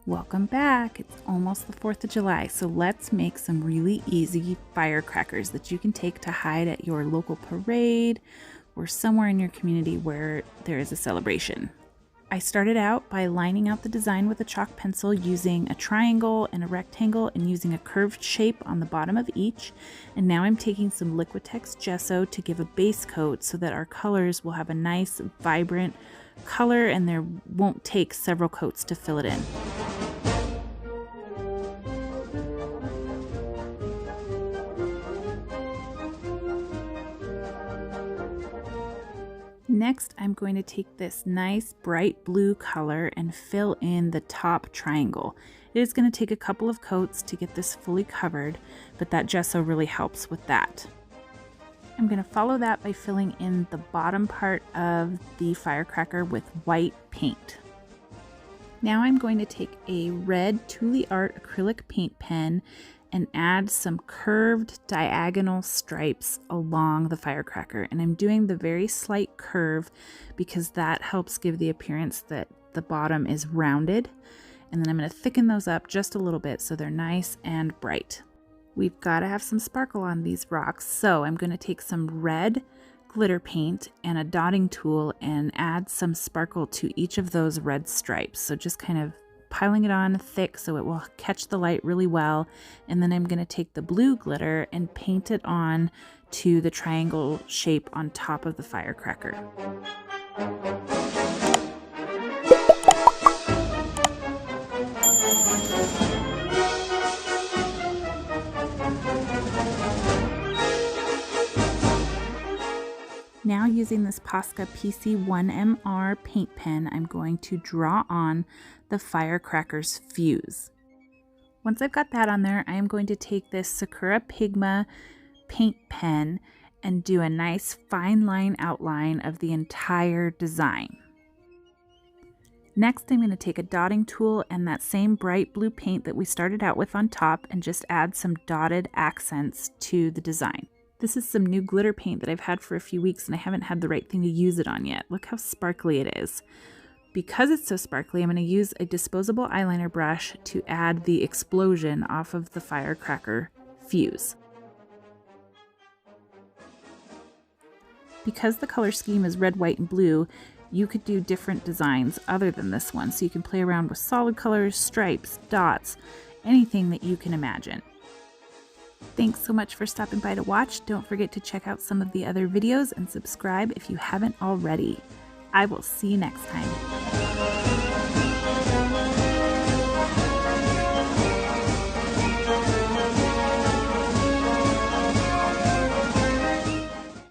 Welcome back. It's almost the 4th of July, so let's make some really easy firecrackers that you can take to hide at your local parade or somewhere in your community where there is a celebration. I started out by lining out the design with a chalk pencil using a triangle and a rectangle and using a curved shape on the bottom of each. And now I'm taking some Liquitex gesso to give a base coat so that our colors will have a nice, vibrant color and there won't take several coats to fill it in. Next, I'm going to take this nice bright blue color and fill in the top triangle. It is going to take a couple of coats to get this fully covered, but that gesso really helps with that. I'm going to follow that by filling in the bottom part of the firecracker with white paint. Now I'm going to take a red Thule Art acrylic paint pen and add some curved diagonal stripes along the firecracker. And I'm doing the very slight curve because that helps give the appearance that the bottom is rounded. And then I'm going to thicken those up just a little bit so they're nice and bright. We've got to have some sparkle on these rocks, so I'm going to take some red glitter paint and a dotting tool and add some sparkle to each of those red stripes. So just kind of piling it on thick so it will catch the light really well. And then I'm going to take the blue glitter and paint it on to the triangle shape on top of the firecracker. Now using this Posca PC1MR paint pen, I'm going to draw on the firecracker's fuse. Once I've got that on there, I am going to take this Sakura Pigma paint pen and do a nice fine line outline of the entire design. Next, I'm going to take a dotting tool and that same bright blue paint that we started out with on top and just add some dotted accents to the design. This is some new glitter paint that I've had for a few weeks and I haven't had the right thing to use it on yet. Look how sparkly it is. Because it's so sparkly, I'm going to use a disposable eyeliner brush to add the explosion off of the firecracker fuse. Because the color scheme is red, white, and blue, you could do different designs other than this one. So you can play around with solid colors, stripes, dots, anything that you can imagine. Thanks so much for stopping by to watch. Don't forget to check out some of the other videos and subscribe if you haven't already. I will see you next time.